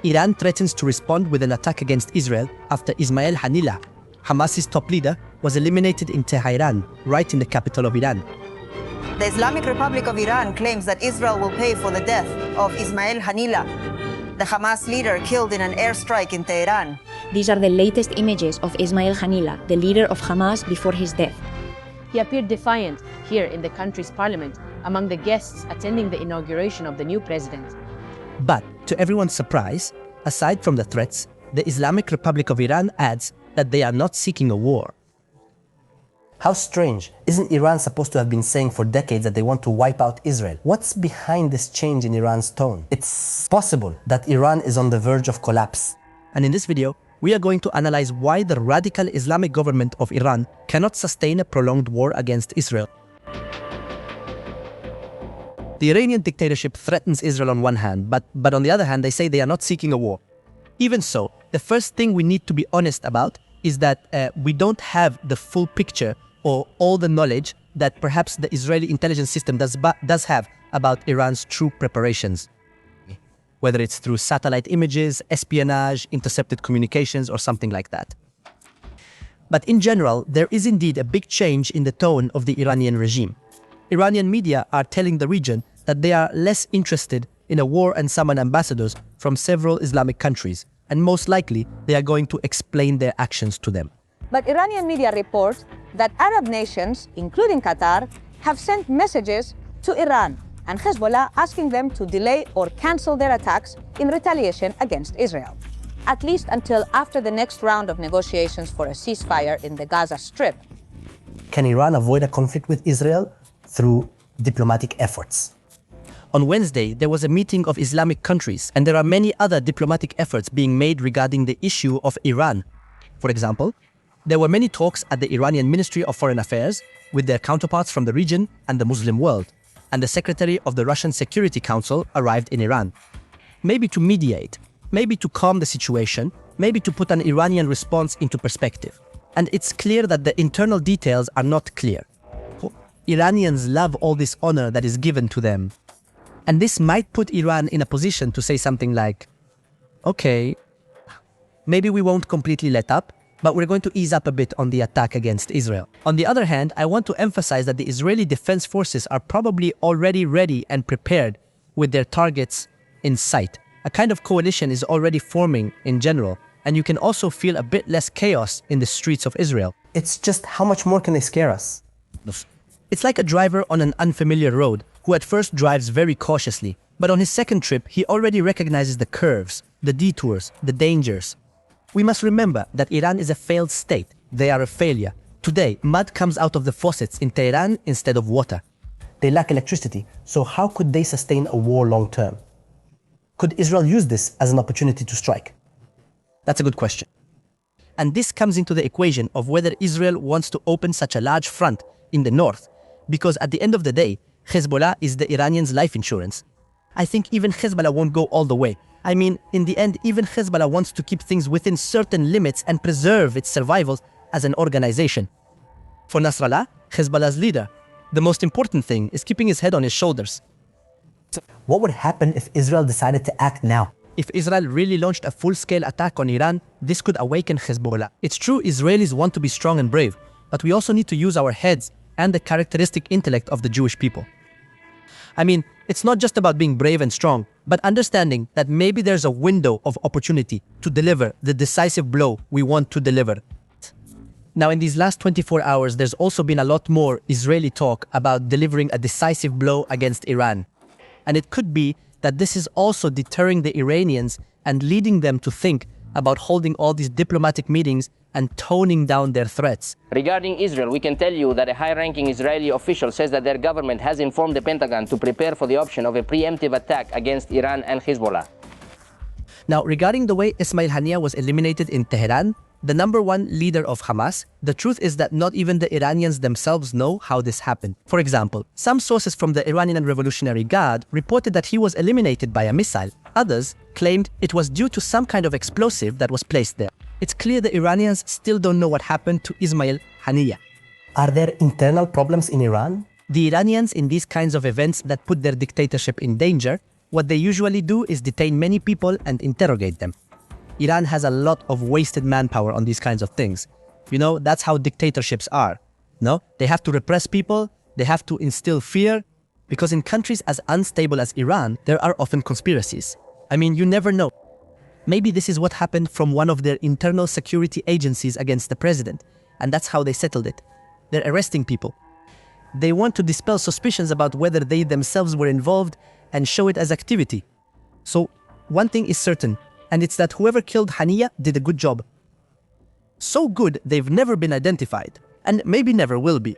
Iran threatens to respond with an attack against Israel after Ismail Haniya, Hamas's top leader, was eliminated in Tehran, right in the capital of Iran. The Islamic Republic of Iran claims that Israel will pay for the death of Ismail Haniya, the Hamas leader killed in an airstrike in Tehran. These are the latest images of Ismail Haniya, the leader of Hamas before his death. He appeared defiant here in the country's parliament among the guests attending the inauguration of the new president. But, to everyone's surprise, aside from the threats, the Islamic Republic of Iran adds that they are not seeking a war. How strange. Isn't Iran supposed to have been saying for decades that they want to wipe out Israel? What's behind this change in Iran's tone? It's possible that Iran is on the verge of collapse. And in this video, we are going to analyze why the radical Islamic government of Iran cannot sustain a prolonged war against Israel. The Iranian dictatorship threatens Israel on one hand, but on the other hand, they say they are not seeking a war. Even so, the first thing we need to be honest about is that we don't have the full picture or all the knowledge that perhaps the Israeli intelligence system does have about Iran's true preparations. Whether it's through satellite images, espionage, intercepted communications, or something like that. But in general, there is indeed a big change in the tone of the Iranian regime. Iranian media are telling the region that they are less interested in a war and summon ambassadors from several Islamic countries, and most likely they are going to explain their actions to them. But Iranian media report that Arab nations, including Qatar, have sent messages to Iran and Hezbollah asking them to delay or cancel their attacks in retaliation against Israel, at least until after the next round of negotiations for a ceasefire in the Gaza Strip. Can Iran avoid a conflict with Israel through diplomatic efforts? On Wednesday, there was a meeting of Islamic countries, and there are many other diplomatic efforts being made regarding the issue of Iran. For example, there were many talks at the Iranian Ministry of Foreign Affairs with their counterparts from the region and the Muslim world, and the Secretary of the Russian Security Council arrived in Iran. Maybe to mediate, maybe to calm the situation, maybe to put an Iranian response into perspective. And it's clear that the internal details are not clear. Iranians love all this honor that is given to them. And this might put Iran in a position to say something like, okay, maybe we won't completely let up, but we're going to ease up a bit on the attack against Israel. On the other hand, I want to emphasize that the Israeli Defense Forces are probably already ready and prepared with their targets in sight. A kind of coalition is already forming in general, and you can also feel a bit less chaos in the streets of Israel. It's just how much more can they scare us? It's like a driver on an unfamiliar road who at first drives very cautiously, but on his second trip he already recognizes the curves, the detours, the dangers. We must remember that Iran is a failed state. They are a failure. Today, mud comes out of the faucets in Tehran instead of water. They lack electricity, so how could they sustain a war long term? Could Israel use this as an opportunity to strike? That's a good question. And this comes into the equation of whether Israel wants to open such a large front in the north, because at the end of the day, Hezbollah is the Iranians' life insurance. I think even Hezbollah won't go all the way. I mean, in the end, even Hezbollah wants to keep things within certain limits and preserve its survival as an organization. For Nasrallah, Hezbollah's leader, the most important thing is keeping his head on his shoulders. What would happen if Israel decided to act now? If Israel really launched a full-scale attack on Iran, this could awaken Hezbollah. It's true Israelis want to be strong and brave, but we also need to use our heads and the characteristic intellect of the Jewish people. I mean, it's not just about being brave and strong, but understanding that maybe there's a window of opportunity to deliver the decisive blow we want to deliver. Now, in these last 24 hours, there's also been a lot more Israeli talk about delivering a decisive blow against Iran. And it could be that this is also deterring the Iranians and leading them to think about holding all these diplomatic meetings and toning down their threats. Regarding Israel, we can tell you that a high-ranking Israeli official says that their government has informed the Pentagon to prepare for the option of a preemptive attack against Iran and Hezbollah. Now, regarding the way Ismail Haniya was eliminated in Tehran, the #1 leader of Hamas, the truth is that not even the Iranians themselves know how this happened. For example, some sources from the Iranian Revolutionary Guard reported that he was eliminated by a missile. Others claimed it was due to some kind of explosive that was placed there. It's clear the Iranians still don't know what happened to Ismail Haniya. Are there internal problems in Iran? The Iranians in these kinds of events that put their dictatorship in danger what they usually do is detain many people and interrogate them. Iran has a lot of wasted manpower on these kinds of things. You know, that's how dictatorships are. No? They have to repress people, they have to instill fear, because in countries as unstable as Iran, there are often conspiracies. I mean, you never know. Maybe this is what happened from one of their internal security agencies against the president, and that's how they settled it. They're arresting people. They want to dispel suspicions about whether they themselves were involved and show it as activity. So, one thing is certain, and it's that whoever killed Haniya did a good job. So good, they've never been identified, and maybe never will be.